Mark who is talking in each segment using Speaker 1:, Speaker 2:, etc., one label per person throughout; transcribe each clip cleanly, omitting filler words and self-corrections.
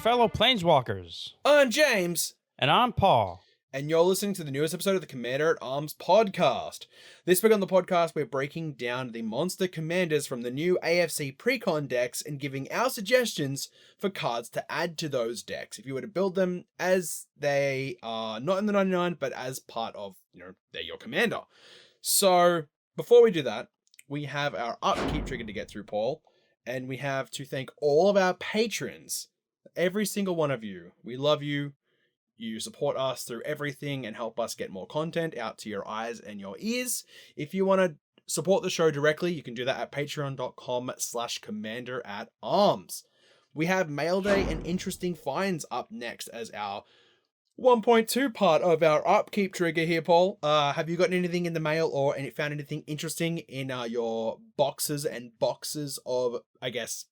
Speaker 1: fellow Planeswalkers.
Speaker 2: I'm James.
Speaker 1: And I'm Paul.
Speaker 2: And you're listening to the newest episode of the Commander at Arms podcast. This week on the podcast, we're breaking down the monster commanders from the new AFC Precon decks and giving our suggestions for cards to add to those decks. If you were to build them as they are not in the 99, but as part of, they're your commander. So before we do that, we have our upkeep trigger to get through, Paul. And we have to thank all of our patrons. Every single one of you. We love you. You support us through everything and help us get more content out to your eyes and your ears. If you want to support the show directly, you can do that at patreon.com/commanderatarms. We have Mail Day and Interesting Finds up next as our 1.2 part of our upkeep trigger here, Paul. Have you gotten anything in the mail or found anything interesting in your boxes and boxes of, I guess,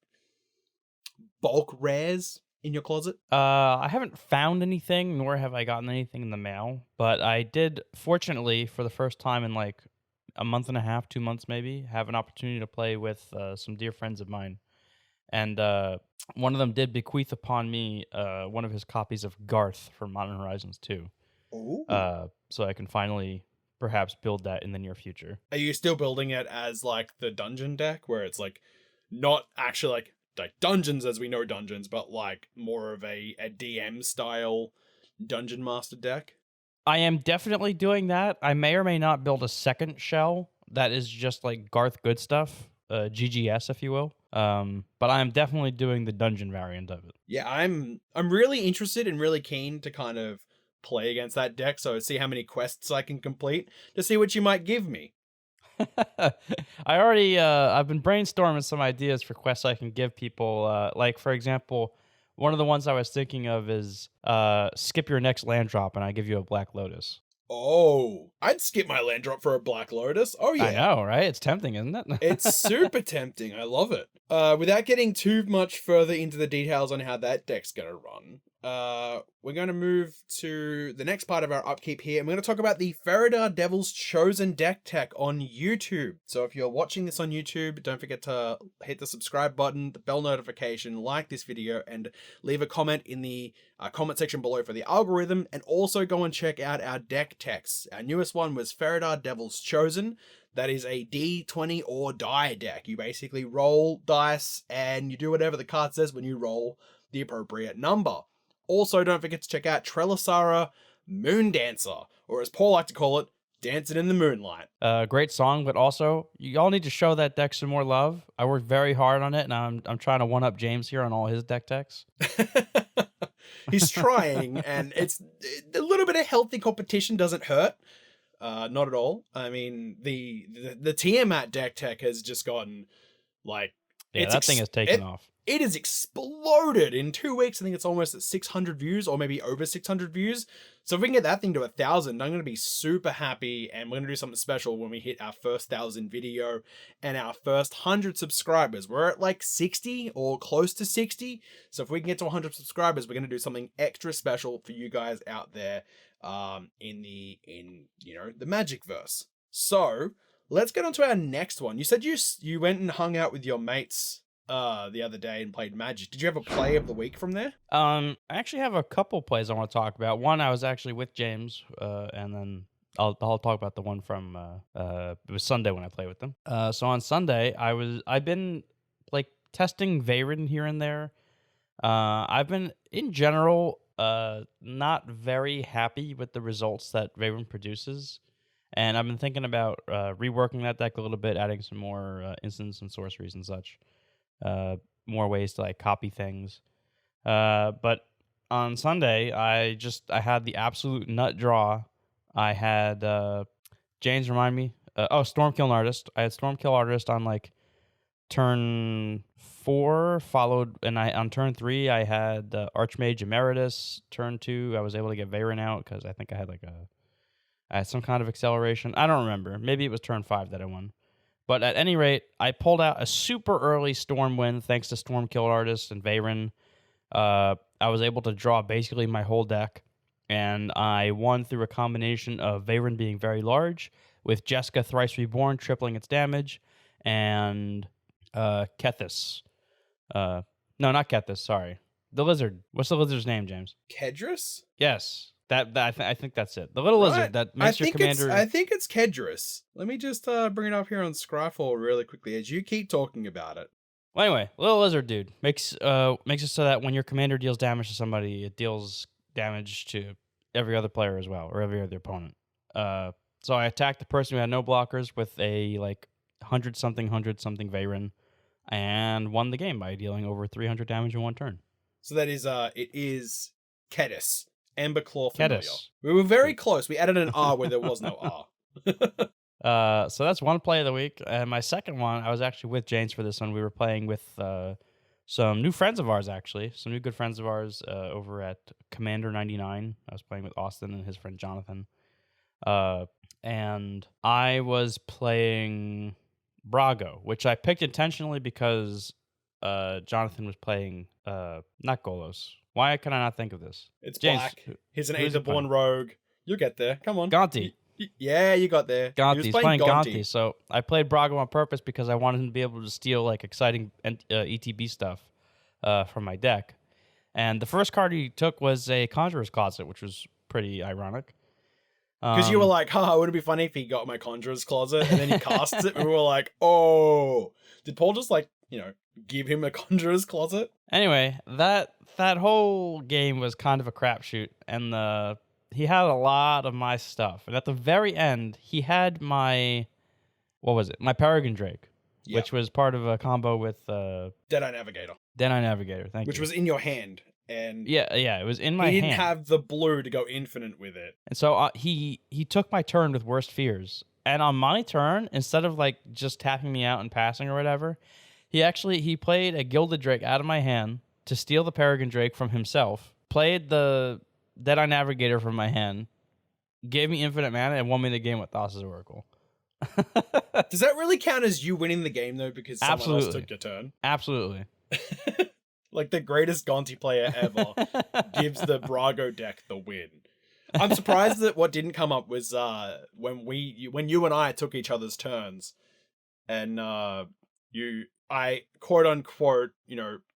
Speaker 2: bulk rares in your closet?
Speaker 1: I haven't found anything, nor have I gotten anything in the mail, but I did, fortunately, for the first time in like a month and a half, 2 months maybe, have an opportunity to play with some dear friends of mine. And one of them did bequeath upon me one of his copies of Garth from Modern Horizons 2.
Speaker 2: Ooh.
Speaker 1: So I can finally perhaps build that in the near future.
Speaker 2: Are you still building it as like the dungeon deck, where it's like not actually like dungeons as we know dungeons, but like more of a DM style dungeon master deck?
Speaker 1: I am definitely doing that. I may or may not build a second shell that is just like Garth good stuff, GGS if you will. But I'm definitely doing the dungeon variant of it.
Speaker 2: Yeah, I'm really interested and really keen to kind of play against that deck, so see how many quests I can complete to see what you might give me.
Speaker 1: I've been brainstorming some ideas for quests I can give people. Like, for example, one of the ones I was thinking of is skip your next land drop and I give you a Black Lotus.
Speaker 2: Oh, I'd skip my land drop for a Black Lotus. Oh, yeah.
Speaker 1: I know, right? It's tempting, isn't it?
Speaker 2: It's super tempting. I love it. Without getting too much further into the details on how that deck's going to run, we're going to move to the next part of our upkeep here, and we're going to talk about the Feridar Devil's Chosen deck tech on YouTube. So if you're watching this on YouTube, don't forget to hit the subscribe button, the bell notification, like this video, and leave a comment in the comment section below for the algorithm, and also go and check out our deck techs. Our newest one was Feridar Devil's Chosen. That is a D20 or die deck. You basically roll dice and you do whatever the card says when you roll the appropriate number. Also, don't forget to check out Trelasara Moon Dancer, or as Paul liked to call it, Dancing in the Moonlight.
Speaker 1: Great song, but also, y'all need to show that deck some more love. I worked very hard on it, and I'm trying to one-up James here on all his deck techs.
Speaker 2: He's trying, and it's a little bit of healthy competition doesn't hurt. Not at all. I mean, the Tiamat deck tech has just gotten, like...
Speaker 1: Yeah, that thing has taken off.
Speaker 2: It has exploded in 2 weeks. I think it's almost at 600 views, or maybe over 600 views. So if we can get that thing to 1,000, I'm going to be super happy, and we're going to do something special when we hit our first 1,000 video and our first 100 subscribers. We're at like 60 or close to 60. So if we can get to 100 subscribers, we're going to do something extra special for you guys out there in the Magic verse. So let's get on to our next one. You said you went and hung out with your mates the other day and played Magic. Did you have a play of the week from there?
Speaker 1: I actually have a couple plays I want to talk about. One, I was actually with James, and then I'll talk about the one from it was Sunday when I played with them. So on Sunday, I've been like testing Veyron here and there. I've been in general not very happy with the results that Veyron produces. And I've been thinking about reworking that deck a little bit, adding some more instants and sorceries and such. More ways to like copy things. But on Sunday, I had the absolute nut draw. I had James remind me. Stormkill Artist. I had Stormkill Artist on like turn 4, followed, and on turn 3 I had Archmage Emeritus. Turn 2, I was able to get Veyron out because I think I had some kind of acceleration. I don't remember. Maybe it was turn 5 that I won. But at any rate, I pulled out a super early Storm win thanks to Stormkill Artist and Veyron. I was able to draw basically my whole deck, and I won through a combination of Veyron being very large, with Jeska Thrice Reborn tripling its damage, and Kethis. No, not Kethis, sorry. The lizard. What's the lizard's name, James?
Speaker 2: Kedris?
Speaker 1: Yes. I think that's it. The little lizard that makes your commander.
Speaker 2: I think it's Kedris. Let me just bring it up here on Scryfall really quickly as you keep talking about it.
Speaker 1: Well, anyway, little lizard dude makes it so that when your commander deals damage to somebody, it deals damage to every other player as well, or every other opponent. So I attacked the person who had no blockers with a 100-something Veyron, and won the game by dealing over 300 damage in one turn.
Speaker 2: So that is it is Kedis. Ember Claw familiar.
Speaker 1: Kedis.
Speaker 2: We were very close. We added an R where there was no R.
Speaker 1: So that's one play of the week. And my second one, I was actually with James for this one. We were playing with some new friends of ours, actually. Some new good friends of ours over at Commander 99. I was playing with Austin and his friend Jonathan. And I was playing Brago, which I picked intentionally because Jonathan was playing not Golos. Why can I not think of this?
Speaker 2: It's
Speaker 1: James,
Speaker 2: black. He's an Aetherborn rogue. You'll get there. Come on.
Speaker 1: Gonti.
Speaker 2: Yeah, you got there.
Speaker 1: Gonti. He's playing Gonti. So I played Brago on purpose because I wanted him to be able to steal exciting ETB stuff from my deck. And the first card he took was a Conjurer's Closet, which was pretty ironic.
Speaker 2: Because you were like, wouldn't it be funny if he got my Conjurer's Closet and then he casts it? And we were like, oh. Did Paul just give him a Conjurer's Closet?
Speaker 1: Anyway, that whole game was kind of a crapshoot, and he had a lot of my stuff. And at the very end, he had my Peregrine Drake, which was part of a combo with
Speaker 2: Deadeye Navigator.
Speaker 1: Thank you.
Speaker 2: Which was in your hand. And
Speaker 1: yeah, it was in my hand.
Speaker 2: He didn't have the blue to go infinite with it.
Speaker 1: And so he took my turn with Worst Fears. And on my turn, instead of just tapping me out and passing or whatever, he played a Gilded Drake out of my hand to steal the Peregrine Drake from himself, played the Deadeye Navigator from my hand, gave me infinite mana, and won me the game with Thassa's Oracle.
Speaker 2: Does that really count as you winning the game, though, because someone else took your turn?
Speaker 1: Absolutely.
Speaker 2: The greatest Gonti player ever gives the Brago deck the win. I'm surprised that what didn't come up was when you and I took each other's turns, and I quote unquote,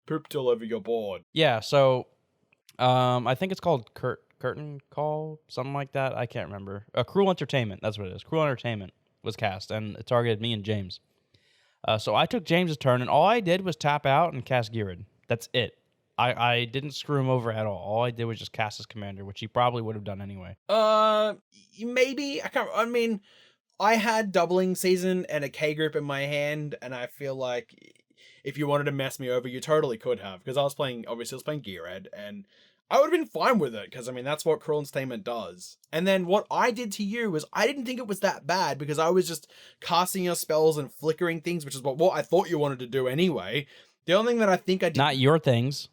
Speaker 2: pooped all over your board.
Speaker 1: Yeah, so I think it's called Curtain Call, something like that. I can't remember. Cruel Entertainment, that's what it is. Cruel Entertainment was cast, and it targeted me and James. So I took James's turn, and all I did was tap out and cast Girid. That's it. I didn't screw him over at all. All I did was just cast his commander, which he probably would have done anyway.
Speaker 2: Maybe. I had Doubling Season and a K group in my hand, and I feel like if you wanted to mess me over, you totally could have, because I was playing Girid, and I would have been fine with it, because that's what Cruel Entertainment does. And then what I did to you was I didn't think it was that bad, because I was just casting your spells and flickering things, which is what I thought you wanted to do anyway. The only thing that I think I did...
Speaker 1: Not your things.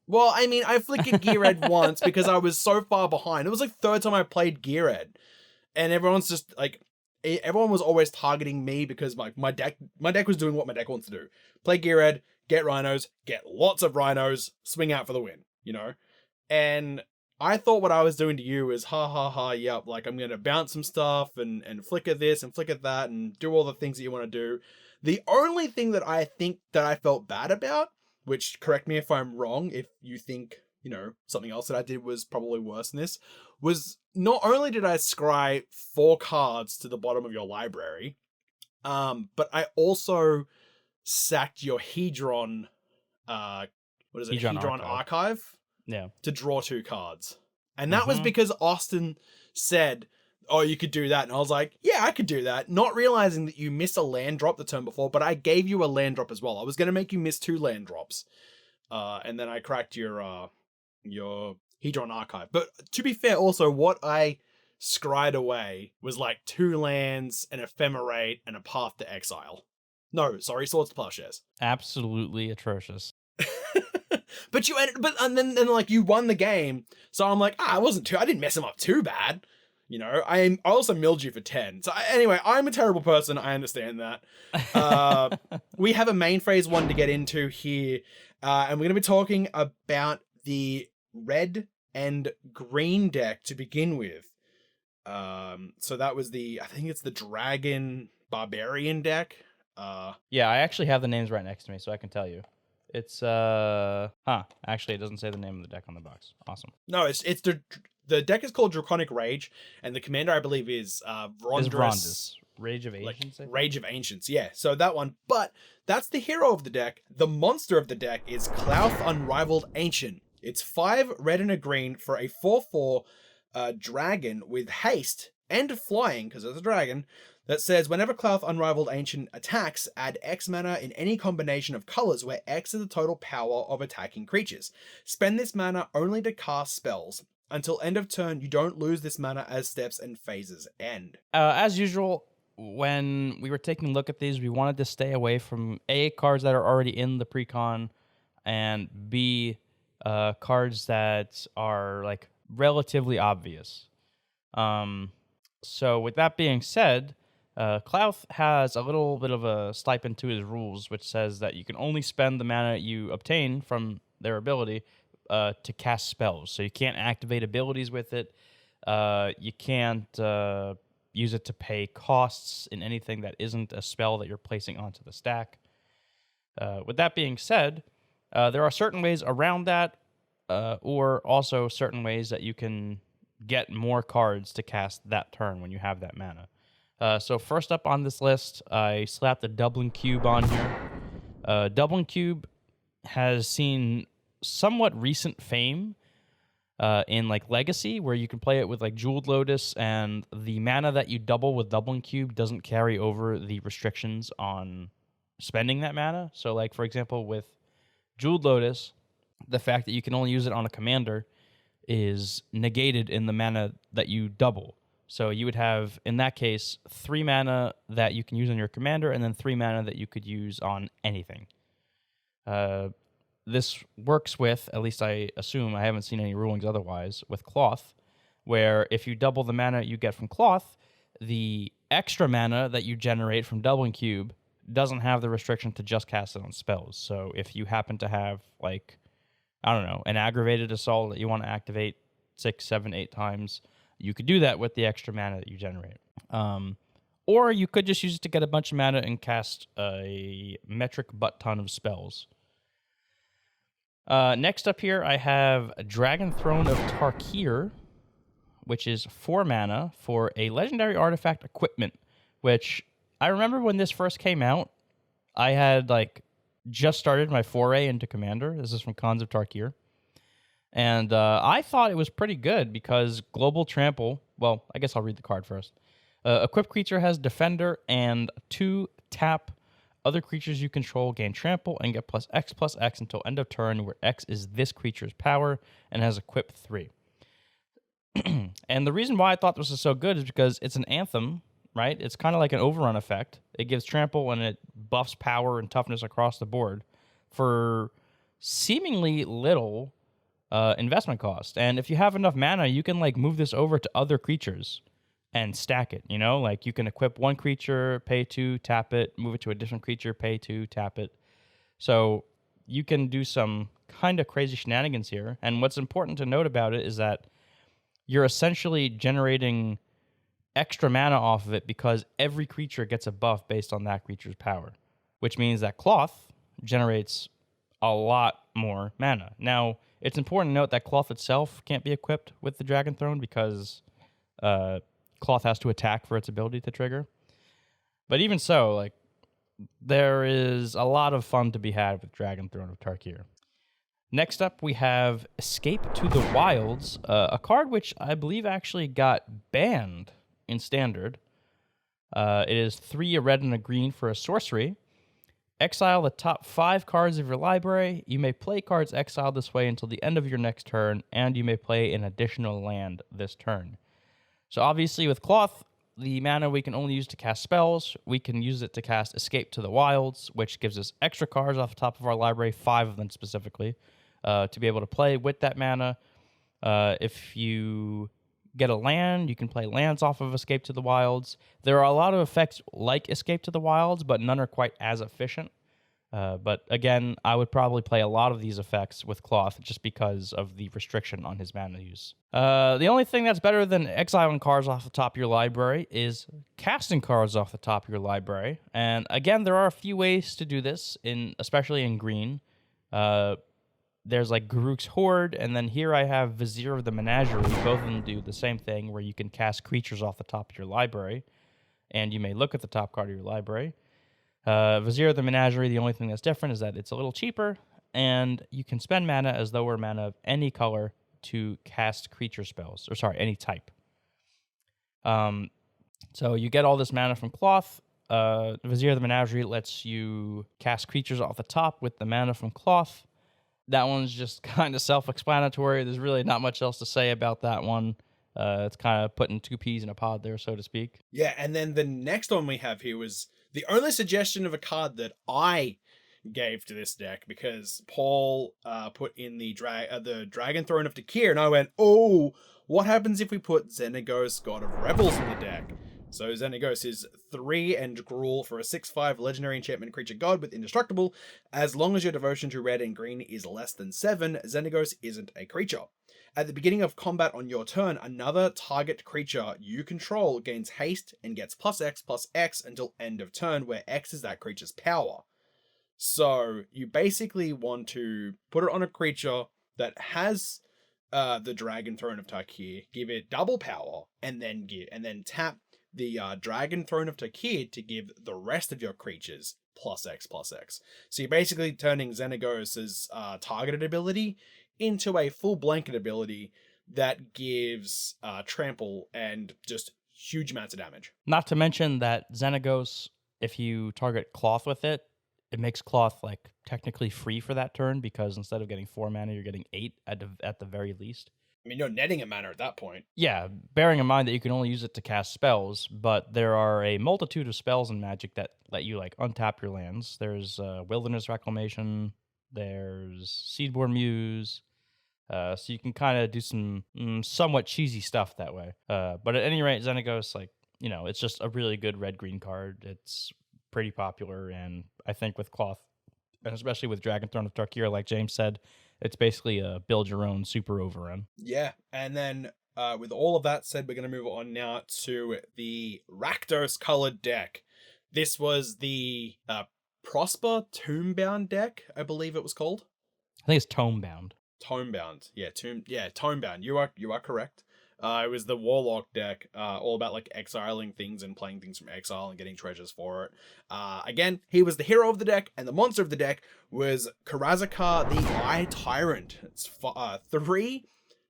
Speaker 2: Well, I flickered Girid once because I was so far behind. It was third time I played Girid, and everyone's just everyone was always targeting me because my deck was doing what my deck wants to do. Play Girid, get rhinos, get lots of rhinos, swing out for the win, And I thought what I was doing to you is yep, I'm going to bounce some stuff and flicker this and flicker that and do all the things that you want to do. The only thing that I think that I felt bad about, which correct me if I'm wrong, if you think, something else that I did was probably worse than this, was not only did I scry 4 cards to the bottom of your library, but I also sacked your Hedron, Hedron Archive?
Speaker 1: Yeah.
Speaker 2: To draw 2 cards. And that was because Austin said, oh, you could do that. And I was like, yeah, I could do that. Not realizing that you missed a land drop the turn before, but I gave you a land drop as well. I was going to make you miss 2 land drops. And then I cracked your Hedron Archive. But to be fair, also, what I scried away was 2 lands, an Ephemerate, and a Path to Exile. No, sorry, Swords to Plowshares.
Speaker 1: Absolutely atrocious.
Speaker 2: But then you won the game. So I'm like, I didn't mess him up too bad. I also milled you for 10. So anyway, I'm a terrible person. I understand that. We have a main phase 1 to get into here. And we're going to be talking about the red and green deck to begin with. So that was I think it's the Dragon Barbarian deck.
Speaker 1: Yeah, I actually have the names right next to me, so I can tell you. It's actually it doesn't say the name of the deck on the box. Awesome.
Speaker 2: No, it's the deck is called Draconic Rage, and the commander I believe is Vrondrus.
Speaker 1: Rage of Ancients.
Speaker 2: Like Rage of Ancients, yeah. So that one, but that's the hero of the deck. The monster of the deck is Clouth Unrivaled Ancient. It's 5 red and a green for a 4/4 dragon with haste and flying, because it's a dragon, that says whenever Clouth Unrivaled Ancient attacks, add X mana in any combination of colors where X is the total power of attacking creatures. Spend this mana only to cast spells. Until end of turn, you don't lose this mana as steps and phases end.
Speaker 1: As usual, when we were taking a look at these, we wanted to stay away from A, cards that are already in the precon, and B, cards that are like relatively obvious. So with that being said, Clouth has a little bit of a stipend to his rules, which says that you can only spend the mana you obtain from their ability to cast spells. So you can't activate abilities with it. You can't use it to pay costs in anything that isn't a spell that you're placing onto the stack. With that being said, there are certain ways around that, or also certain ways that you can get more cards to cast that turn when you have that mana. So first up on this list, I slapped the Dublin Cube on here. Dublin Cube has seen somewhat recent fame in like Legacy, where you can play it with like Jeweled Lotus, and the mana that you double with Dublin Cube doesn't carry over the restrictions on spending that mana. So like, for example, with Jeweled Lotus, the fact that you can only use it on a commander is negated in the mana that you double. So you would have, in that case, 3 mana that you can use on your commander, and then 3 mana that you could use on anything. This works with, at least I assume, I haven't seen any rulings otherwise, with Cloth, where if you double the mana you get from Cloth, the extra mana that you generate from Dublin Cube doesn't have the restriction to just cast it on spells. So if you happen to have, like, I don't know, an aggravated assault that you want to activate 6, 7, 8 times, you could do that with the extra mana that you generate. Or you could just use it to get a bunch of mana and cast a metric butt ton of spells. Next up here, I have Dragonthrone of Tarkir, which is 4 mana for a legendary artifact equipment, which I remember when this first came out, I had like just started my foray into Commander. This is from Khans of Tarkir. And I thought it was pretty good because Global Trample, well, I guess I'll read the card first. Equipped creature has Defender and 2 tap. Other creatures you control gain Trample and get +X until end of turn, where X is this creature's power and has equipped 3. And the reason why I thought this was so good is because it's an Anthem, right? It's kind of like an overrun effect. It gives Trample and it buffs power and toughness across the board for seemingly little investment cost. And if you have enough mana, you can like move this over to other creatures and stack it, you know? Like you can equip one creature, pay 2, tap it, move it to a different creature, pay 2, tap it. So you can do some kind of crazy shenanigans here. And what's important to note about it is that you're essentially generating extra mana off of it because every creature gets a buff based on that creature's power, which means that Cloth generates a lot more mana. Now, it's important to note that Cloth itself can't be equipped with the Dragonthrone because Cloth has to attack for its ability to trigger. But even so, like, there is a lot of fun to be had with Dragonthrone of Tarkir. Next up, we have Escape to the Wilds, a card which I believe actually got banned in Standard. It is 3 a red and a green for a sorcery. Exile the top 5 cards of your library. You may play cards exiled this way until the end of your next turn, and you may play an additional land this turn. So obviously with Cloth, the mana we can only use to cast spells. We can use it to cast Escape to the Wilds, which gives us extra cards off the top of our library, 5 of them specifically, to be able to play with that mana. If you get a land, you can play lands off of Escape to the Wilds. There are a lot of effects like Escape to the Wilds, but none are quite as efficient. But again, I would probably play a lot of these effects with Cloth just because of the restriction on his mana use. The only thing that's better than exiling cards off the top of your library is casting cards off the top of your library. And again, there are a few ways to do this, especially in green. There's like Garruk's Horde, and then here I have Vizier of the Menagerie. Both of them do the same thing, where you can cast creatures off the top of your library, and you may look at the top card of your library. Vizier of the Menagerie, the only thing that's different is that it's a little cheaper, and you can spend mana as though we're mana of any color to cast creature spells, or sorry, any type. So you get all this mana from Cloth. Vizier of the Menagerie lets you cast creatures off the top with the mana from Cloth. That one's just kind of self-explanatory. There's really not much else to say about that one. It's kind of putting two peas in a pod there, so to speak.
Speaker 2: Yeah, and then the next one we have here was the only suggestion of a card that I gave to this deck, because Paul put in the Dragonthrone of Tarkir, and I went, oh, what happens if we put Xenagos, God of Rebels in the deck? So Xenagos is 3 and Gruul for a 6/5 legendary enchantment creature god with indestructible. As long as your devotion to red and green is less than 7, Xenagos isn't a creature. At the beginning of combat on your turn, another target creature you control gains haste and gets +X/+X until end of turn, where X is that creature's power. So you basically want to put it on a creature that has the Dragonthrone of Tarkir, give it double power, and then tap the Dragonthrone of Tarkir to give the rest of your creatures +X/+X. So you're basically turning Xenagos' targeted ability into a full blanket ability that gives trample and just huge amounts of damage.
Speaker 1: Not to mention that Xenagos, if you target Cloth with it, it makes Cloth like technically free for that turn, because instead of getting 4 mana, you're getting 8 at the very least.
Speaker 2: I mean, you're netting a mana at that point.
Speaker 1: Yeah, bearing in mind that you can only use it to cast spells, but there are a multitude of spells in Magic that let you like untap your lands. There's Wilderness Reclamation, there's Seedborn Muse, so you can kind of do some somewhat cheesy stuff that way. But at any rate, Xenagos, like, you know, it's just a really good red-green card. It's pretty popular, and I think with Cloth, and especially with Dragonthrone of Tarkir, like James said, it's basically a build your own super overrun.
Speaker 2: Yeah, and then with all of that said, we're going to move on now to the Rakdos colored deck. This was the Prosper Tomebound deck, I believe it was called.
Speaker 1: I think it's Tomebound.
Speaker 2: Tomebound, yeah, Tomebound. You are correct. It was the Warlock deck, all about like exiling things and playing things from exile and getting treasures for it. Again, he was the hero of the deck, and the monster of the deck was Karazhaka the Eye Tyrant. It's 3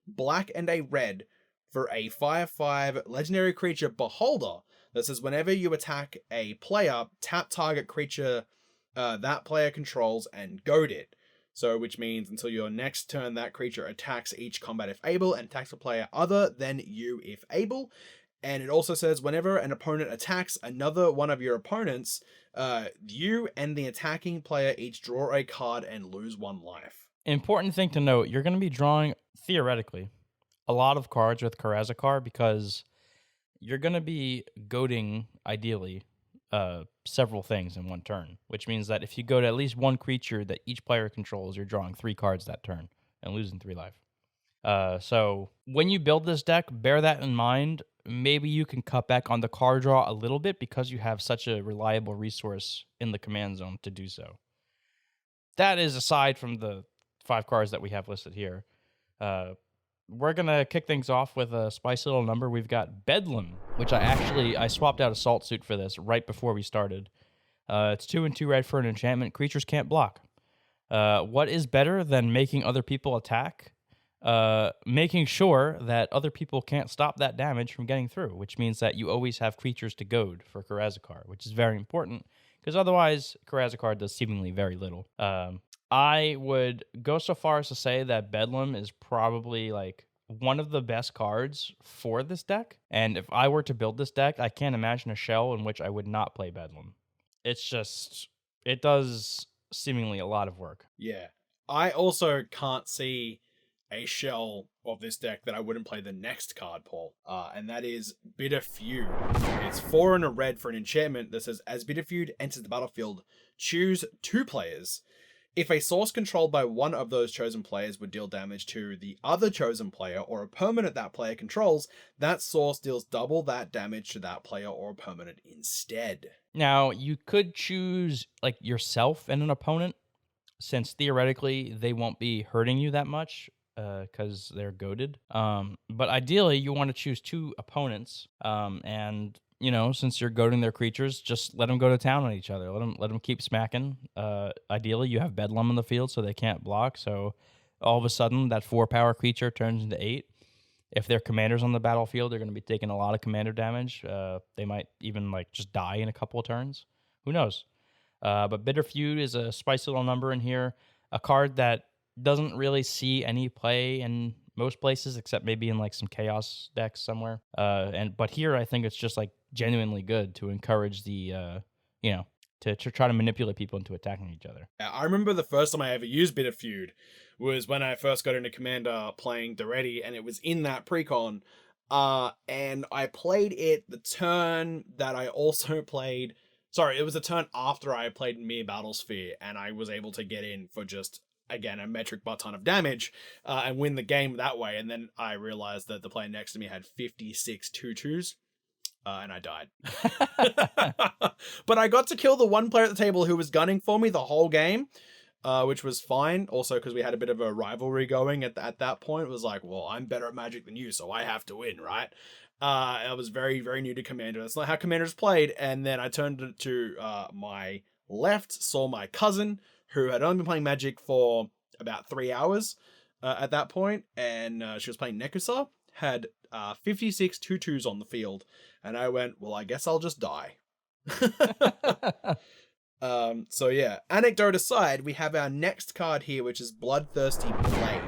Speaker 2: black and a red for a 5/5 legendary creature Beholder that says whenever you attack a player, tap target creature that player controls and goad it. So, which means until your next turn, that creature attacks each combat if able and attacks a player other than you if able. And it also says whenever an opponent attacks another one of your opponents, you and the attacking player each draw a card and lose 1 life.
Speaker 1: Important thing to note, you're going to be drawing, theoretically, a lot of cards with Karazhakar, because you're going to be goading, ideally, several things in one turn, which means that if you go to at least one creature that each player controls, you're drawing 3 cards that turn and losing 3 life. So when you build this deck, bear that in mind. Maybe you can cut back on the card draw a little bit because you have such a reliable resource in the command zone to do so. That is aside from the 5 cards that we have listed here. We're going to kick things off with a spicy little number. We've got Bedlam, which I swapped out Assault Suit for this right before we started. It's 2 and 2 red for an enchantment. Creatures can't block. What is better than making other people attack? Making sure that other people can't stop that damage from getting through, which means that you always have creatures to goad for Karazhakar, which is very important, because otherwise Karazhakar does seemingly very little. I would go so far as to say that Bedlam is probably like one of the best cards for this deck. And if I were to build this deck, I can't imagine a shell in which I would not play Bedlam. It does seemingly a lot of work.
Speaker 2: Yeah. I also can't see a shell of this deck that I wouldn't play the next card, Paul. And that is Bitter Feud. It's 4 and a red for an enchantment that says, as Bitter Feud enters the battlefield, choose 2 players. If a source controlled by one of those chosen players would deal damage to the other chosen player or a permanent that player controls, that source deals double that damage to that player or a permanent instead.
Speaker 1: Now, you could choose like yourself and an opponent, since theoretically they won't be hurting you that much because they're goaded. But ideally, you want to choose 2 opponents, and since you're goading their creatures, just let them go to town on each other. Let them keep smacking. Ideally, you have bedlam in the field so they can't block. So all of a sudden, that 4-power creature turns into 8. If their commander's on the battlefield, they're going to be taking a lot of commander damage. They might even just die in a couple of turns. Who knows? But Bitter Feud is a spicy little number in here. A card that doesn't really see any play in most places, except maybe in some chaos decks somewhere. But here I think it's just genuinely good to encourage the to try to manipulate people into attacking each other.
Speaker 2: I remember the first time I ever used Bitter Feud was when I first got into Commander playing Duretti, and it was in that Precon. And I played it the turn that I also played. Sorry, it was the turn after I played Mere Battlesphere, and I was able to get in for just, again, a metric butt ton of damage and win the game that way. And then I realized that the player next to me had 56 2/2s. And I died. But I got to kill the one player at the table who was gunning for me the whole game, which was fine. Also, because we had a bit of a rivalry going at that point. It was like, well, I'm better at Magic than you, so I have to win, right? I was very, very new to Commander. That's not how Commanders played. And then I turned to my left, saw my cousin, who had only been playing Magic for about 3 hours at that point, and she was playing Nekusa, had 56 2/2s on the field, and I went, well, I guess I'll just die. So yeah, anecdote aside, we have our next card here, which is Bloodthirsty Blade.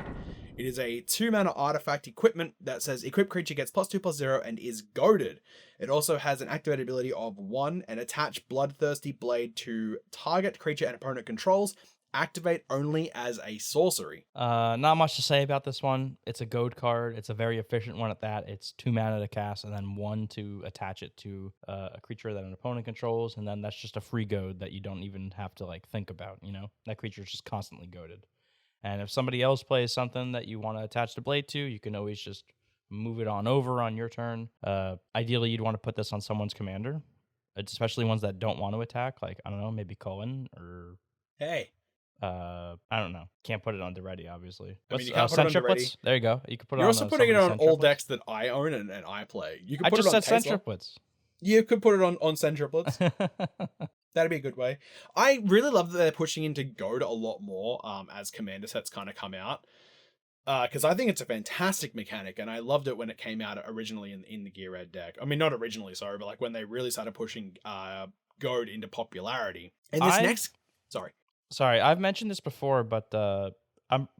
Speaker 2: It is a 2-mana artifact equipment that says equip creature gets +2/+0 and is goaded. It also has an activated ability of 1 and attach Bloodthirsty Blade to target creature and opponent controls. Activate only as a sorcery.
Speaker 1: Not much to say about this one. It's a goad card. It's a very efficient one at that. It's 2 mana to cast and then 1 to attach it to a creature that an opponent controls, and then that's just a free goad that you don't even have to think about. That creature is just constantly goaded. And if somebody else plays something that you want to attach the blade to, you can always just move it on over on your turn. Ideally, you'd want to put this on someone's commander, especially ones that don't want to attack. I don't know, maybe Cohen or
Speaker 2: Hey.
Speaker 1: I don't know. Can't put it on Duretti, obviously.
Speaker 2: I mean, you can't put it on
Speaker 1: Centriplets? There you go. You can put it
Speaker 2: You're
Speaker 1: on.
Speaker 2: also putting it on all decks that I own and I play. You can
Speaker 1: I
Speaker 2: put
Speaker 1: just
Speaker 2: it on
Speaker 1: said
Speaker 2: Tesla.
Speaker 1: Centriplets.
Speaker 2: You could put it on Centriplets. That'd be a good way. I really love that they're pushing into Goad a lot more as commander sets kind of come out. Because I think it's a fantastic mechanic, and I loved it when it came out originally in the Gear Red deck. I mean, not originally, sorry, but when they really started pushing Goad into popularity. And this
Speaker 1: Sorry, I've mentioned this before, but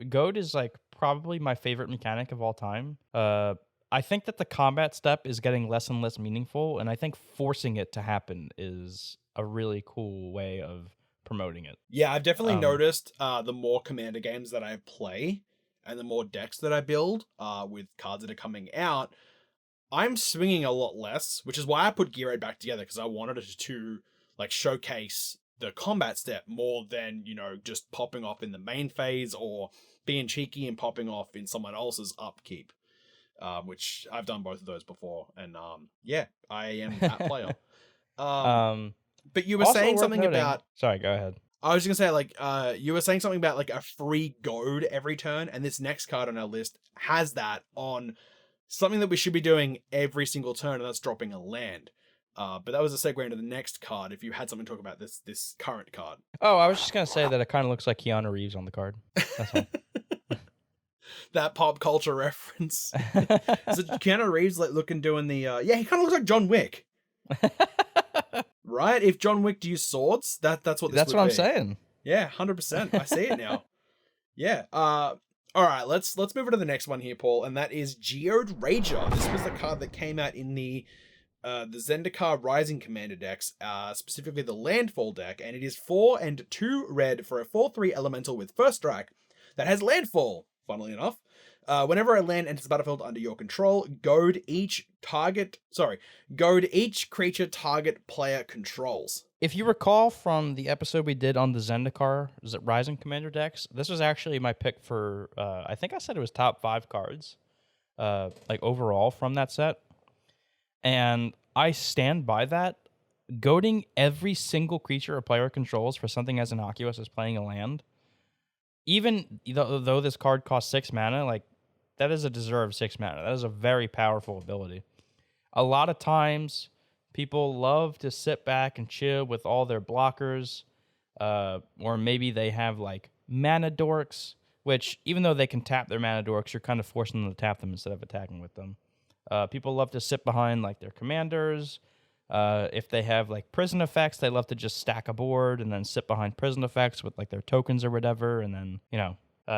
Speaker 1: Goad is probably my favorite mechanic of all time. I think that the combat step is getting less and less meaningful, and I think forcing it to happen is a really cool way of promoting it.
Speaker 2: Yeah, I've definitely noticed the more commander games that I play and the more decks that I build with cards that are coming out, I'm swinging a lot less, which is why I put Gear Red back together, because I wanted it to showcase the combat step more than, just popping off in the main phase or being cheeky and popping off in someone else's upkeep. Which I've done both of those before, and yeah, I am that player. But you were saying something about.
Speaker 1: Sorry, go ahead.
Speaker 2: I was just gonna say, you were saying something about a free goad every turn, and this next card on our list has that on something that we should be doing every single turn, and that's dropping a land. But that was a segue into the next card. If you had something to talk about this current card.
Speaker 1: Oh, I was just gonna say that it kind of looks like Keanu Reeves on the card. That's all.
Speaker 2: That pop culture reference. Is it Keanu Reeves doing the yeah, he kind of looks like John Wick. Right? If John Wick used swords, that's what this
Speaker 1: That's what I'm saying.
Speaker 2: Yeah, 100%. I see it now. Yeah. All right, let's move on to the next one here, Paul, and that is Geode Rager. This was the card that came out in the Zendikar Rising Commander decks, specifically the Landfall deck, and it is 4 and 2 red for a 4/3 elemental with first strike that has Landfall. Funnily enough, whenever a land enters the battlefield under your control, goad each creature target player controls.
Speaker 1: If you recall from the episode we did on the Zendikar Rising Commander decks, this was actually my pick for, I think I said it was top 5 cards, overall from that set. And I stand by that. Goading every single creature a player controls for something as innocuous as playing a land even though this card costs 6 mana, like, that is a deserved 6 mana. That is a very powerful ability. A lot of times, people love to sit back and chill with all their blockers, or maybe they have, like, mana dorks, which, even though they can tap their mana dorks, you're kind of forcing them to tap them instead of attacking with them. People love to sit behind, like, their commanders. If they have, like, prison effects, they love to just stack a board and then sit behind prison effects with, like, their tokens or whatever. And then,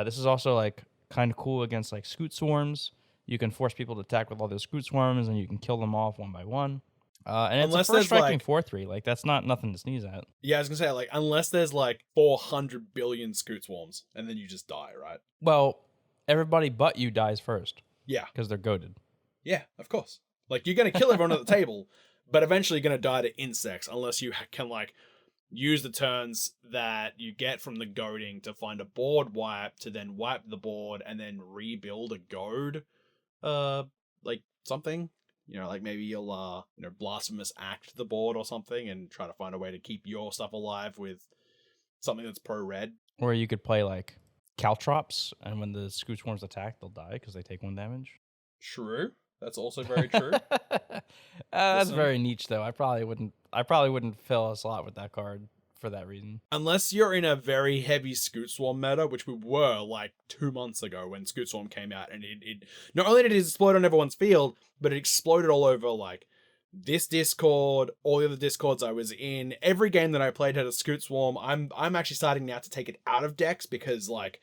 Speaker 1: this is also, like, kind of cool against, like, scoot swarms. You can force people to attack with all those scoot swarms, and you can kill them off one by one. And
Speaker 2: Unless
Speaker 1: it's a
Speaker 2: there's,
Speaker 1: first striking
Speaker 2: like-
Speaker 1: 4/3. Like, that's not nothing to sneeze at.
Speaker 2: Yeah, I was gonna say, like, unless there's like 400 billion scoot swarms, and then you just die, right?
Speaker 1: Well, everybody but you dies first
Speaker 2: Yeah,
Speaker 1: because they're goaded.
Speaker 2: yeah, of course. Like, you're gonna kill everyone at the table, but eventually you're gonna die to insects unless you can, like, use the turns that you get from the goading to find a board wipe, to then wipe the board and then rebuild a goad, like something. Like, maybe you'll blasphemous act the board or something and try to find a way to keep your stuff alive with something that's pro-red.
Speaker 1: Or you could play, like, caltrops, and when the scoot swarms attack, they'll die because they take 1 damage.
Speaker 2: True. That's also very true.
Speaker 1: That's
Speaker 2: Listen.
Speaker 1: very niche, though. I probably wouldn't fill a slot with that card for that reason.
Speaker 2: Unless you're in a very heavy Scoot Swarm meta, which we were like 2 months ago when Scoot Swarm came out, and it not only did it explode on everyone's field, but it exploded all over, like, this Discord, all the other Discords I was in. Every game that I played had a Scoot Swarm. I'm actually starting now to take it out of decks because, like,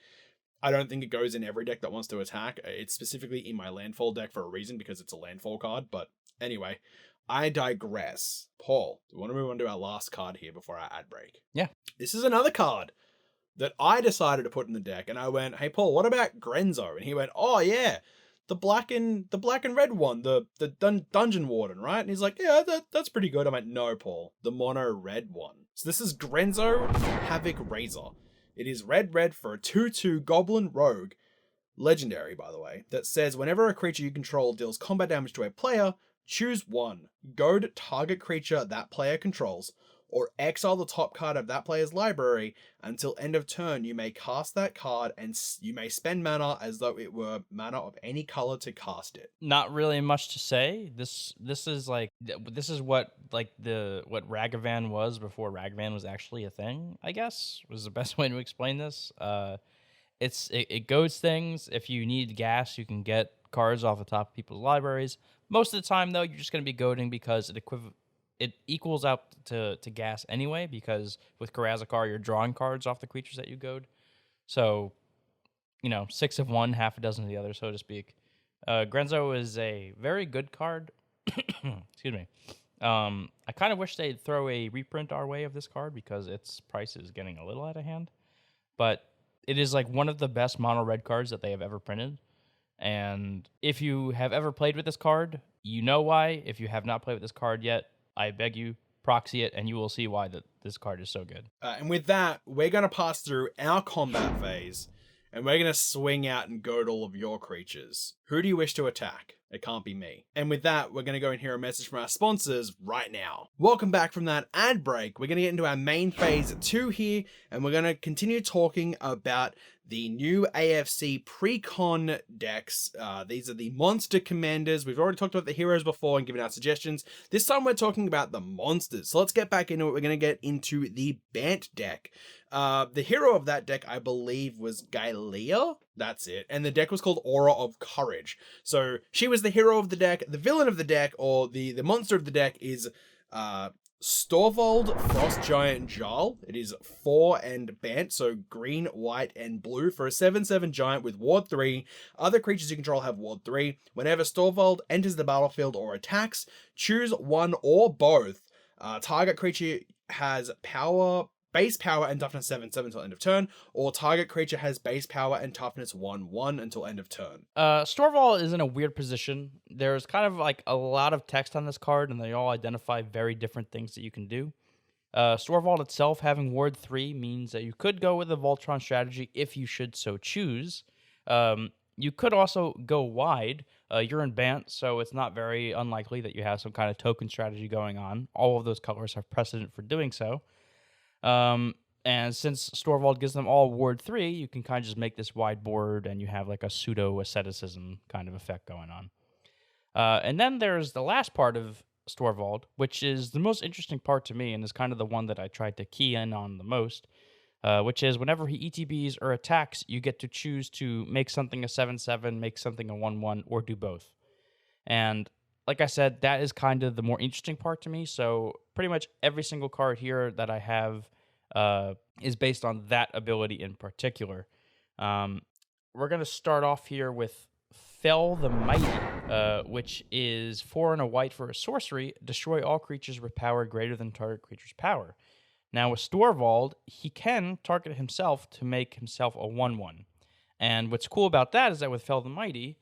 Speaker 2: I don't think it goes in every deck that wants to attack. It's specifically in my landfall deck for a reason, because it's a landfall card. But anyway, I digress. Paul, do you want to move on to our last card here before our ad break?
Speaker 1: Yeah.
Speaker 2: This is another card that I decided to put in the deck, and I went, "Hey Paul, what about Grenzo?" And he went, "Oh yeah, the black and red one, the dungeon warden, right?" And he's like, "Yeah, that's pretty good." I went, "No, Paul, the mono red one." So this is Grenzo Havoc Razor. It is red for a 2/2 Goblin Rogue, legendary by the way, that says whenever a creature you control deals combat damage to a player, choose one, goad target creature that player controls, or exile the top card of that player's library. Until end of turn, you may cast that card, and you may spend mana as though it were mana of any color to cast it.
Speaker 1: Not really much to say. This is what Ragavan was before Ragavan was actually a thing, I guess, was the best way to explain this. It goads things. If you need gas, you can get cards off the top of people's libraries. Most of the time, though, you're just going to be goading because it equals out to gas anyway, because with karazhaka, you're drawing cards off the creatures that you goad. So, 6 of one, half a dozen of the other, so to speak. Grenzo is a very good card. Excuse me. I kind of wish they'd throw a reprint our way of this card because its price is getting a little out of hand. But it is like one of the best mono red cards that they have ever printed. And if you have ever played with this card, you know why. If you have not played with this card yet, I beg you, proxy it, and you will see why this card is so good.
Speaker 2: And with that, we're going to pass through our combat phase, and we're going to swing out and goad all of your creatures. Who do you wish to attack? It can't be me. And with that, we're going to go and hear a message from our sponsors right now. Welcome back from that ad break. We're going to get into our main phase 2 here, and we're going to continue talking about the new AFC Precon decks. These are the monster commanders. We've already talked about the heroes before and given our suggestions. This time we're talking about the monsters. So let's get back into it. We're going to get into the Bant deck. The hero of that deck, I believe, was Gaelea. That's it. And the deck was called Aura of Courage. So she was the hero of the deck. The villain of the deck, or the monster of the deck, is Storvald, Frost Giant Jarl. It is 4 and Bant, so green, white, and blue for a 7/7 giant with Ward 3. Other creatures you control have Ward 3. Whenever Storvald enters the battlefield or attacks, choose one or both. Target creature has base power and toughness 7/7 until end of turn, or target creature has base power and toughness 1/1 until end of turn.
Speaker 1: Storvall is in a weird position. There's kind of like a lot of text on this card, and they all identify very different things that you can do. Storvall itself having Ward 3 means that you could go with a Voltron strategy if you should so choose. You could also go wide. You're in Bant, so it's not very unlikely that you have some kind of token strategy going on. All of those colors have precedent for doing so. And And since Storvald gives them all Ward 3, you can kind of just make this wide board, and you have like a pseudo-asceticism kind of effect going on. And then there's the last part of Storvald, which is the most interesting part to me, and is kind of the one that I tried to key in on the most, which is whenever he ETBs or attacks, you get to choose to make something a 7/7, make something a 1/1, or do both. And like I said, that is kind of the more interesting part to me. So pretty much every single card here that I have is based on that ability in particular. We're going to start off here with Fell the Mighty, which is 4 and a white for a sorcery. Destroy all creatures with power greater than target creature's power. Now with Storvald, he can target himself to make himself a 1/1. And what's cool about that is that with Fell the Mighty,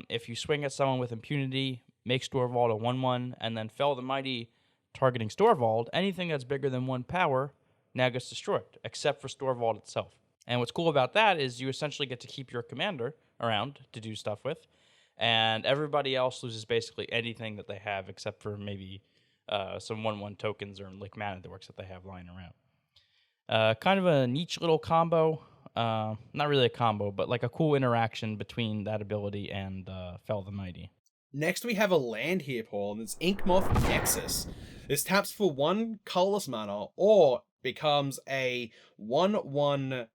Speaker 1: if you swing at someone with impunity, make Storvald a 1/1, and then Fell the Mighty targeting Storvald, anything that's bigger than 1 power now gets destroyed, except for Storvald itself. And what's cool about that is you essentially get to keep your commander around to do stuff with, and everybody else loses basically anything that they have except for maybe some 1/1 tokens or like mana dorks that they have lying around. Kind of a niche little combo. Not really a combo, but like a cool interaction between that ability and Fell the Mighty.
Speaker 2: Next, we have a land here, Paul, and it's Inkmoth Nexus. This taps for 1 colorless mana or becomes a 1/1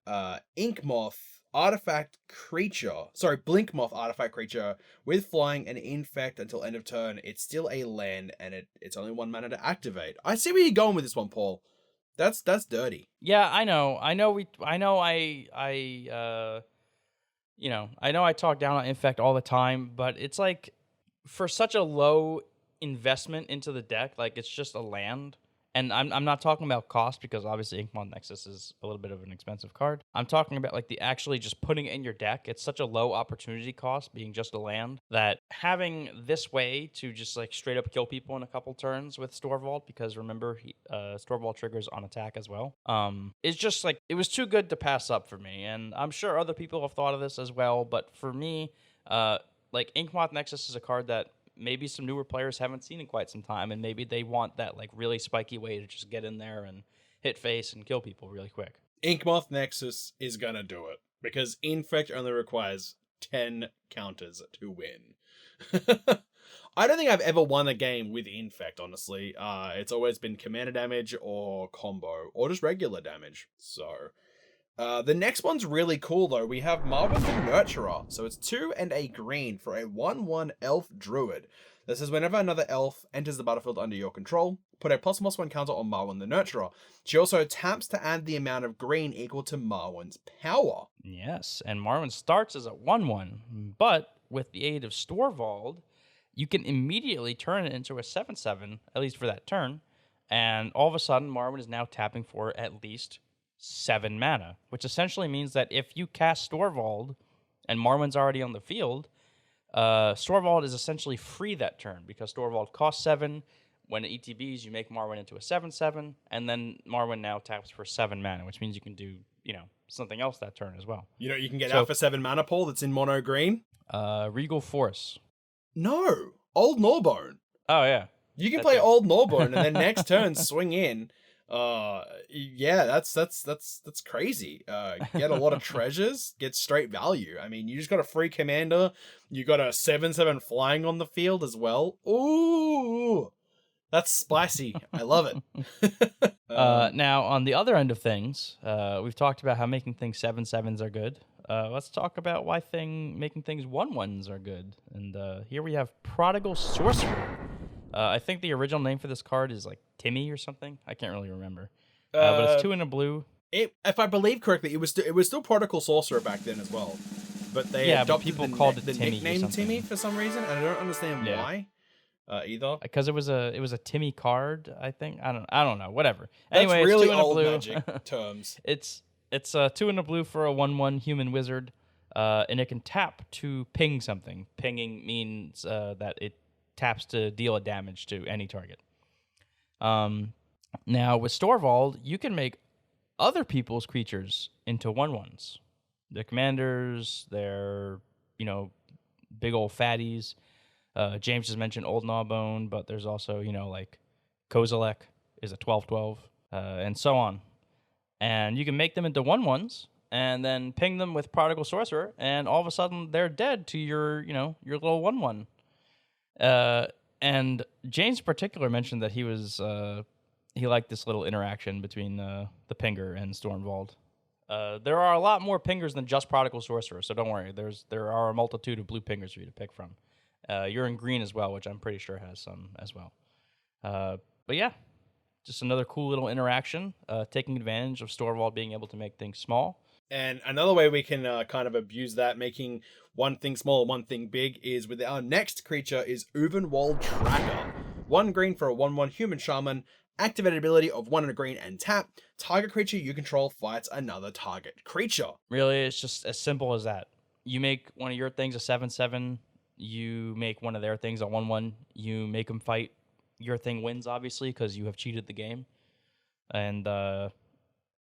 Speaker 2: Inkmoth artifact creature. Sorry, Blinkmoth artifact creature with flying and infect until end of turn. It's still a land, and it's only 1 mana to activate. I see where you're going with this one, Paul. That's dirty.
Speaker 1: Yeah, I know. I talk down on infect all the time, but it's like for such a low investment into the deck, like it's just a land. And I'm not talking about cost because obviously Inkmoth Nexus is a little bit of an expensive card. I'm talking about like the actually just putting it in your deck. It's such a low opportunity cost being just a land that having this way to just like straight up kill people in a couple turns with Storvald, because remember Storvald triggers on attack as well. It's just like it was too good to pass up for me, and I'm sure other people have thought of this as well. But for me, like Inkmoth Nexus is a card that maybe some newer players haven't seen in quite some time, and maybe they want that like really spiky way to just get in there and hit face and kill people really quick.
Speaker 2: Inkmoth Nexus is gonna do it because Infect only requires 10 counters to win. I don't think I've ever won a game with Infect, honestly. It's always been commander damage or combo or just regular damage. So the next one's really cool though. We have Marvin the Nurturer. So it's 2 and a green for a 1/1 elf druid. This is whenever another elf enters the battlefield under your control, put a +1/+1 counter on Marvin the Nurturer. She also taps to add the amount of green equal to Marwyn's power.
Speaker 1: Yes, and Marvin starts as a 1/1, but with the aid of Storvald, you can immediately turn it into a 7/7, at least for that turn, and all of a sudden Marvin is now tapping for at least 7 mana, which essentially means that if you cast Storvald and Marwyn's already on the field, Storvald is essentially free that turn because Storvald costs 7. When it ETBs, you make Marvin into a 7/7, and then Marvin now taps for 7 mana, which means you can do, something else that turn as well.
Speaker 2: You can get out for 7 mana, Paul, that's in mono green?
Speaker 1: Regal Force.
Speaker 2: No, Old Gnawbone.
Speaker 1: Oh, yeah.
Speaker 2: You can play Old Gnawbone and then next turn swing in. Yeah, that's crazy. Get a lot of treasures, get straight value. I mean, you just got a free commander, you got a 7/7 flying on the field as well. Ooh, that's spicy. I love it.
Speaker 1: Now, on the other end of things, we've talked about how making things 7/7s are good. Let's talk about why making things 1/1s are good. And here we have Prodigal Sorcerer. I think the original name for this card is like Timmy or something. I can't really remember. But it's 2 and a blue.
Speaker 2: If I believe correctly, it was still Prodigal Sorcerer back then as well. But they adopted
Speaker 1: people called it
Speaker 2: the
Speaker 1: Timmy
Speaker 2: nickname Timmy for some reason, and I don't understand why. Either
Speaker 1: because it was a Timmy card, I think. I don't know. Whatever.
Speaker 2: That's
Speaker 1: anyway,
Speaker 2: really
Speaker 1: it's 2 and
Speaker 2: old
Speaker 1: a blue.
Speaker 2: Magic terms.
Speaker 1: It's 2 and a blue for a 1/1 human wizard, and it can tap to ping something. Pinging means that it taps to deal a damage to any target. Now with Storvald, you can make other people's creatures into 1/1s. They're commanders. They're big old fatties. James just mentioned Old Gnawbone, but there's also like Kozilek is a 12/12, and so on. and you can make them into 1/1s, and then ping them with Prodigal Sorcerer, and all of a sudden they're dead to your little 1/1. And James in particular mentioned that he liked this little interaction between the pinger and Storvald. There are a lot more pingers than just Prodigal Sorcerer, so don't worry. There are a multitude of blue pingers for you to pick from. You're in green as well, which I'm pretty sure has some as well. But yeah, just another cool little interaction, taking advantage of Storvald being able to make things small.
Speaker 2: And another way we can kind of abuse that, making one thing small, one thing big, is with our next creature is Uvenwald Tracker. 1 green for a 1/1 human shaman. Activated ability of 1 and a green and tap. Target creature you control fights another target creature.
Speaker 1: Really, it's just as simple as that. You make one of your things a 7/7. You make one of their things a 1/1. You make them fight. Your thing wins, obviously, because you have cheated the game. And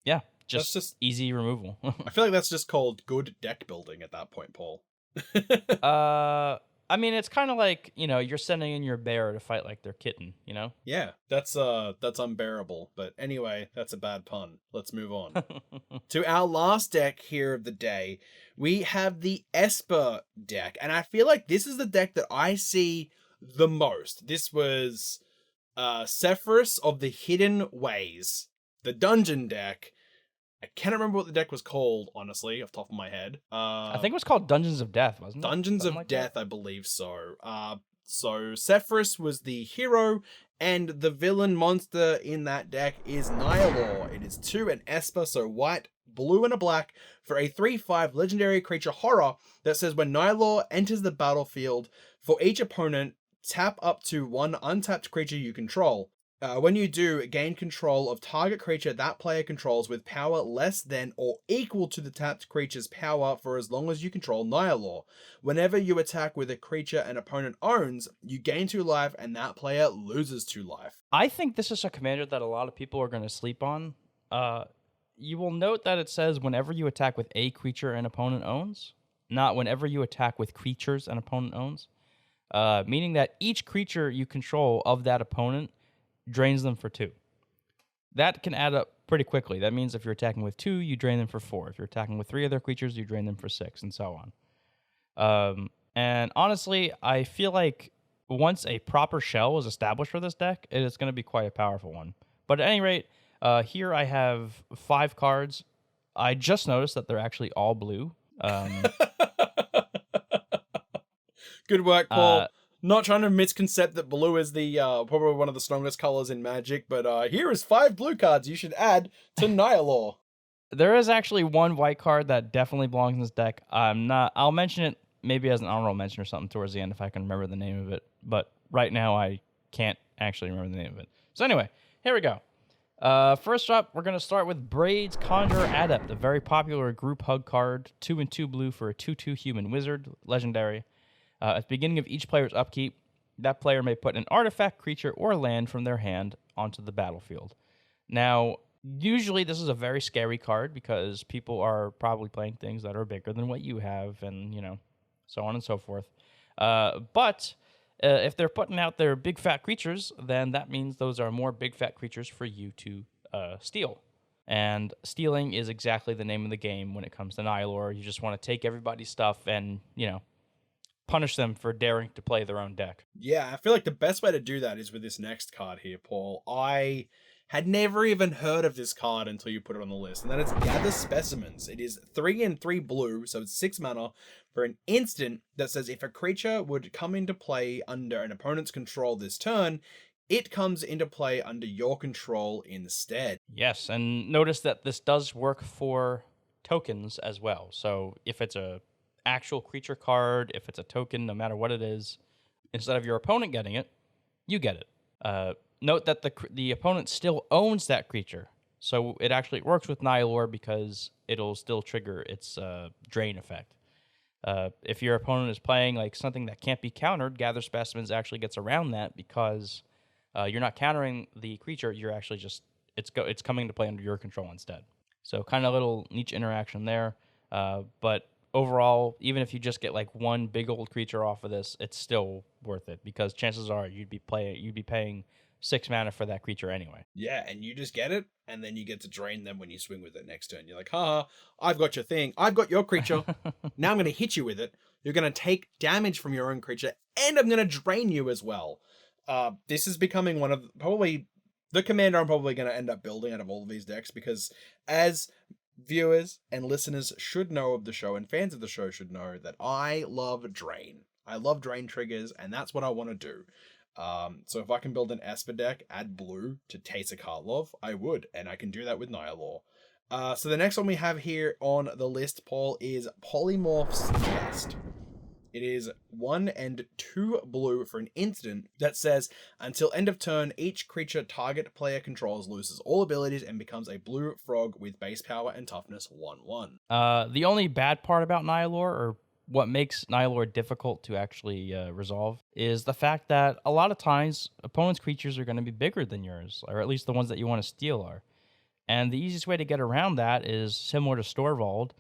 Speaker 1: yeah, just easy removal.
Speaker 2: I feel like that's just called good deck building at that point, Paul.
Speaker 1: I mean, it's kind of like, you're sending in your bear to fight like their kitten,
Speaker 2: Yeah, that's unbearable. But anyway, that's a bad pun. Let's move on. To our last deck here of the day, we have the Esper deck. And I feel like this is the deck that I see the most. This was Sephirus of the Hidden Ways, the dungeon deck. I can't remember what the deck was called, honestly, off the top of my head.
Speaker 1: I think it was called Dungeons of Death, wasn't it?
Speaker 2: Dungeons of Death, I believe so. So Sephirus was the hero, and the villain monster in that deck is Nihilo. It is 2 and Esper, so white, blue, and a black, for a 3/5 legendary creature horror that says when Nihilo enters the battlefield, for each opponent, tap up to 1 untapped creature you control. When you do, gain control of target creature that player controls with power less than or equal to the tapped creature's power for as long as you control Nihilo. Whenever you attack with a creature an opponent owns, you gain 2 life and that player loses 2 life.
Speaker 1: I think this is a commander that a lot of people are going to sleep on. You will note that it says whenever you attack with a creature an opponent owns, not whenever you attack with creatures an opponent owns. Meaning that each creature you control of that opponent drains them for 2. That can add up pretty quickly. That means if you're attacking with 2, you drain them for 4. If you're attacking with 3 other creatures, you drain them for 6, and so on. And honestly, I feel like once a proper shell is established for this deck, it is going to be quite a powerful one. But at any rate, here I have 5 cards. I just noticed that they're actually all blue.
Speaker 2: Good work, Paul. Not trying to misconcept that blue is the probably one of the strongest colors in Magic, but here is 5 blue cards you should add to Nihilor.
Speaker 1: There is actually 1 white card that definitely belongs in this deck. I'll mention it maybe as an honorable mention or something towards the end if I can remember the name of it. But right now I can't actually remember the name of it. So anyway, here we go. First up, we're going to start with Braid's Conjurer Adept, a very popular group hug card. 2 and 2 blue for a 2/2 human wizard, legendary. At the beginning of each player's upkeep, that player may put an artifact, creature, or land from their hand onto the battlefield. Now, usually this is a very scary card because people are probably playing things that are bigger than what you have and, so on and so forth. But if they're putting out their big fat creatures, then that means those are more big fat creatures for you to steal. And stealing is exactly the name of the game when it comes to Nihilor. You just want to take everybody's stuff and, punish them for daring to play their own deck.
Speaker 2: Yeah, I feel like the best way to do that is with this next card here, Paul. I had never even heard of this card until you put it on the list, and that is Gather Specimens. It is 3 and 3 blue, so it's 6 mana for an instant that says if a creature would come into play under an opponent's control this turn, it comes into play under your control instead.
Speaker 1: Yes, and notice that this does work for tokens as well. So if it's a actual creature card, if it's a token, no matter what it is, instead of your opponent getting it, you get it. Note that the opponent still owns that creature, so it actually works with Nihilor because it'll still trigger its drain effect. If your opponent is playing like something that can't be countered, Gather Specimens actually gets around that because you're not countering the creature. You're actually just it's coming to play under your control instead. So kind of a little niche interaction there, but overall, even if you just get like 1 big old creature off of this, it's still worth it because chances are you'd be paying 6 mana for that creature anyway.
Speaker 2: Yeah, and you just get it, and then you get to drain them when you swing with it next turn. You're like, haha, I've got your thing. I've got your creature. Now I'm going to hit you with it. You're going to take damage from your own creature, and I'm going to drain you as well. This is becoming one of probably the commander I'm probably going to end up building out of all of these decks, because as viewers and listeners should know of the show, and fans of the show should know, that I love drain. I love drain triggers, and that's what I want to do. So if I can build an Esper deck, add blue to Teysa Karlov, I would, and I can do that with Nihilo. So the next one we have here on the list, Paul, is Polymorph's Nest. It is 1 and 2 blue for an instant that says, until end of turn, each creature target player controls loses all abilities and becomes a blue frog with base power and toughness 1/1.
Speaker 1: The only bad part about Nihilor, or what makes Nihilor difficult to actually resolve, is the fact that a lot of times opponents' creatures are going to be bigger than yours, or at least the ones that you want to steal are. And the easiest way to get around that is similar to Storvald.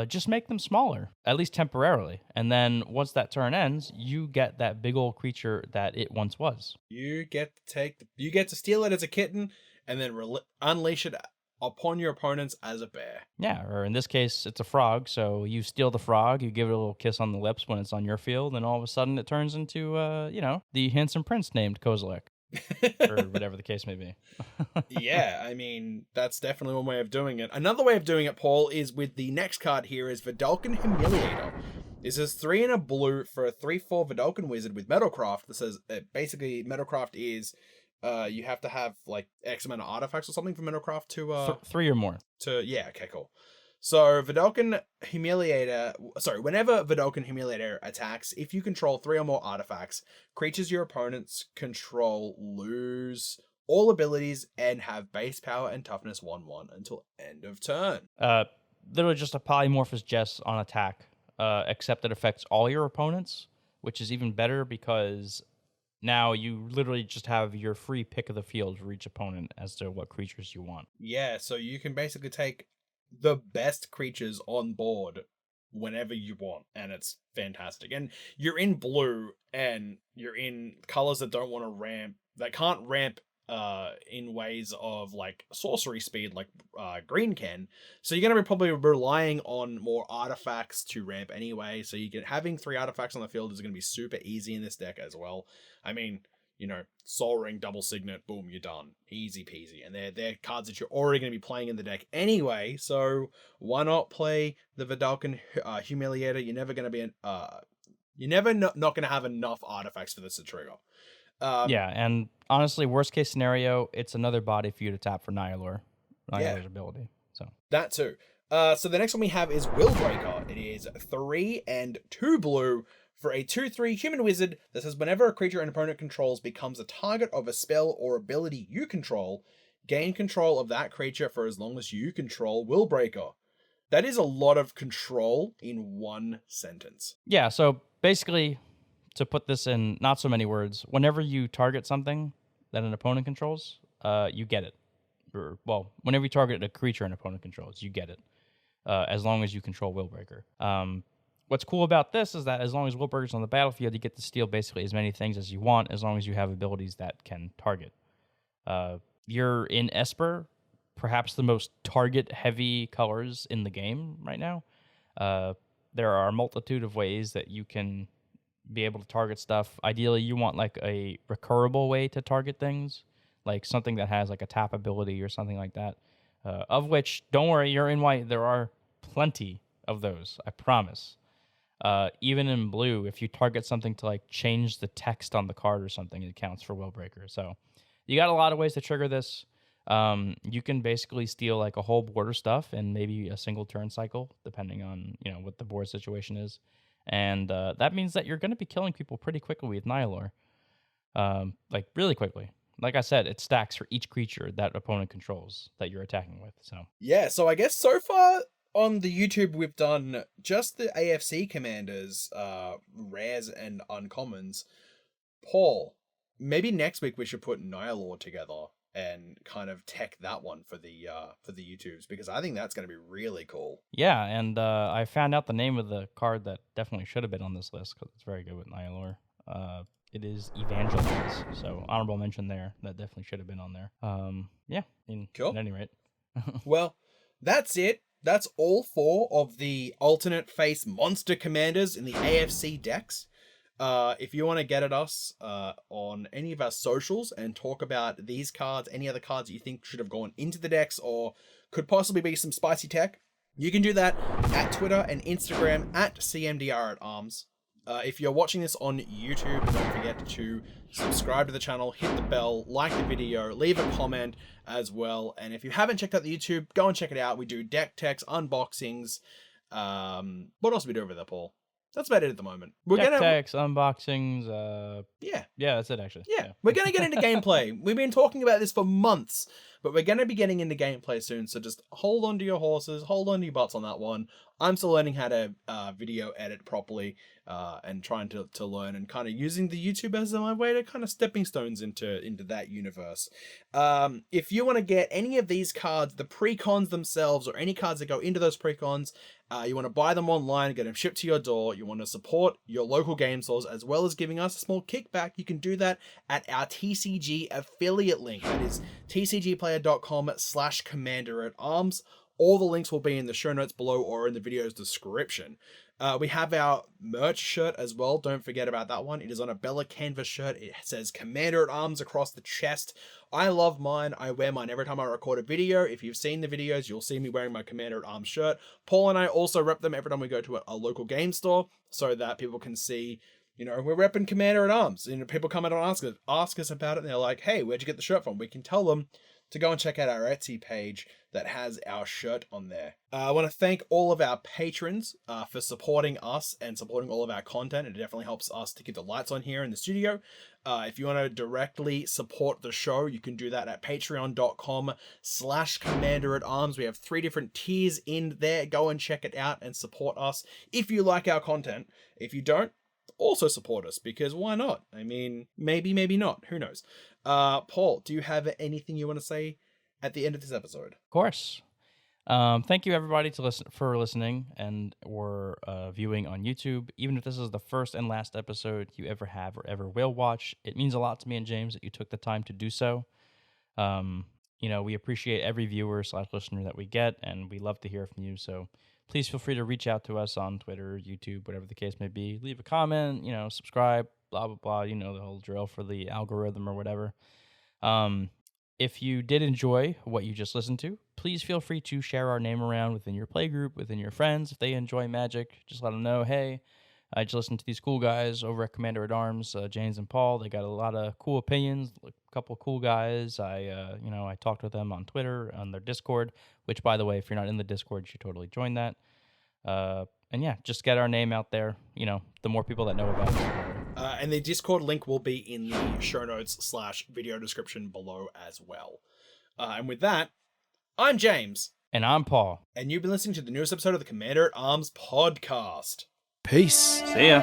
Speaker 1: Just make them smaller, at least temporarily. And then once that turn ends, you get that big old creature that it once was.
Speaker 2: You get to steal it as a kitten and then unleash it upon your opponents as a bear.
Speaker 1: Yeah, or in this case, it's a frog. So you steal the frog, you give it a little kiss on the lips when it's on your field, and all of a sudden it turns into, the handsome prince named Kozilek. Or whatever the case may be.
Speaker 2: Yeah, I mean, that's definitely one way of doing it. Another way of doing it, Paul, is with the next card here is Vedalken Humiliator. This is 3 and a blue for a 3/4 Vedalken Wizard with Metalcraft. That says, basically, Metalcraft is, you have to have, like, X amount of artifacts or something for Metalcraft to...
Speaker 1: 3 or more.
Speaker 2: Yeah, okay, cool. So, whenever Vedalken Humiliator attacks, if you control 3 or more artifacts, creatures your opponents control lose all abilities and have base power and toughness 1/1 until end of turn.
Speaker 1: Literally just a polymorphous Jess on attack, except it affects all your opponents, which is even better because now you literally just have your free pick of the field for each opponent as to what creatures you want.
Speaker 2: Yeah, so you can basically take the best creatures on board whenever you want, and it's fantastic. And you're in blue, and you're in colors that don't want to ramp, that can't ramp in ways of like sorcery speed like green can. So you're going to be probably relying on more artifacts to ramp anyway. So having 3 artifacts on the field is going to be super easy in this deck as well. I mean, Soul Ring, Double Signet, boom, you're done. Easy peasy. And they're cards that you're already going to be playing in the deck anyway, so why not play the Vedalken Humiliator? You're never going to be not going to have enough artifacts for this to trigger.
Speaker 1: Yeah, and honestly, worst case scenario, it's another body for you to tap for Nihilor's ability. So
Speaker 2: that too. So the next one we have is Willbreaker. It is 3 and 2 blue for a 2/3 human wizard that says whenever a creature an opponent controls becomes a target of a spell or ability you control, gain control of that creature for as long as you control Willbreaker. That is a lot of control in one sentence.
Speaker 1: Yeah, so basically, to put this in not so many words, whenever you target something that an opponent controls, you get it. Whenever you target a creature an opponent controls, you get it. As long as you control Willbreaker. What's cool about this is that as long as Willbreaker's on the battlefield, you get to steal basically as many things as you want, as long as you have abilities that can target. You're in Esper, perhaps the most target-heavy colors in the game right now. There are a multitude of ways that you can be able to target stuff. Ideally, you want like a recurable way to target things, like something that has like a tap ability or something like that. Of which, don't worry, you're in white. There are plenty of those, I promise. Even in blue, if you target something to like change the text on the card or something, it counts for Willbreaker. So you got a lot of ways to trigger this. You can basically steal like a whole board of stuff and maybe a single turn cycle, depending on what the board situation is. And that means that you're going to be killing people pretty quickly with Nihilor. Like really quickly. Like I said, it stacks for each creature that opponent controls that you're attacking with. So
Speaker 2: yeah, so I guess so far on the YouTube, we've done just the AFC commanders, rares and uncommons. Paul, maybe next week we should put Nihilor together and kind of tech that one for the YouTubes, because I think that's going to be really cool.
Speaker 1: Yeah, and I found out the name of the card that definitely should have been on this list because it's very good with Nihilor. it is Evangelize. So honorable mention there. That definitely should have been on there. Yeah.
Speaker 2: Cool.
Speaker 1: At any rate.
Speaker 2: Well, that's it. That's all 4 of the alternate face monster commanders in the AFC decks. If you want to get at us on any of our socials and talk about these cards, any other cards that you think should have gone into the decks or could possibly be some spicy tech, you can do that at Twitter and Instagram at CMDR@arms. If you're watching this on YouTube, don't forget to subscribe to the channel, hit the bell, like the video, leave a comment as well. And if you haven't checked out the YouTube, go and check it out. We do deck techs, unboxings. What else do we do over there, Paul? That's about it at the moment.
Speaker 1: Deck techs, unboxings.
Speaker 2: Yeah,
Speaker 1: that's it actually.
Speaker 2: Yeah, we're going to get into gameplay. We've been talking about this for months, but we're going to be getting into gameplay soon. So just hold on to your horses, hold on to your butts on that one. I'm still learning how to video edit properly and trying to learn and kind of using the YouTube as my way to kind of stepping stones into that universe. If you want to get any of these cards, the precons themselves or any cards that go into those precons, you want to buy them online, get them shipped to your door, you want to support your local game stores as well as giving us a small kickback, you can do that at our TCG affiliate link. That is tcgplayer.com/commanderatarms. All the links will be in the show notes below or in the video's description. We have our merch shirt as well. Don't forget about that one. It is on a Bella canvas shirt. It says Commander at Arms across the chest. I love mine. I wear mine every time I record a video. If you've seen the videos, you'll see me wearing my Commander at Arms shirt. Paul and I also rep them every time we go to a local game store so that people can see, we're repping Commander at Arms. People come in and ask us about it, and they're like, hey, where'd you get the shirt from? We can tell them to go and check out our Etsy page that has our shirt on there. I want to thank all of our patrons for supporting us and supporting all of our content. It definitely helps us to keep the lights on here in the studio. If you want to directly support the show, you can do that at patreon.com/commanderatarms. We have 3 different tiers in there. Go and check it out and support us if you like our content. If you don't, also support us, because why not? I mean, maybe not. Who knows? Paul, do you have anything you want to say at the end of this episode?
Speaker 1: Of course. Thank you everybody for listening and or viewing on YouTube. Even if this is the first and last episode you ever have or ever will watch, it means a lot to me and James that you took the time to do so. We appreciate every viewer / listener that we get, and we love to hear from you. So please feel free to reach out to us on Twitter, YouTube, whatever the case may be. Leave a comment, subscribe, blah, blah, blah. You know the whole drill for the algorithm or whatever. If you did enjoy what you just listened to, please feel free to share our name around within your playgroup, within your friends. If they enjoy Magic, just let them know, hey, I just listened to these cool guys over at Commander at Arms, James and Paul. They got a lot of cool opinions, a couple of cool guys. I talked with them on Twitter, on their Discord, which, by the way, if you're not in the Discord, you should totally join that. And yeah, just get our name out there. The more people that know about it, the better.
Speaker 2: And the Discord link will be in the show notes / video description below as well. And with that, I'm James.
Speaker 1: And I'm Paul.
Speaker 2: And you've been listening to the newest episode of the Commander at Arms podcast. Peace.
Speaker 1: See ya.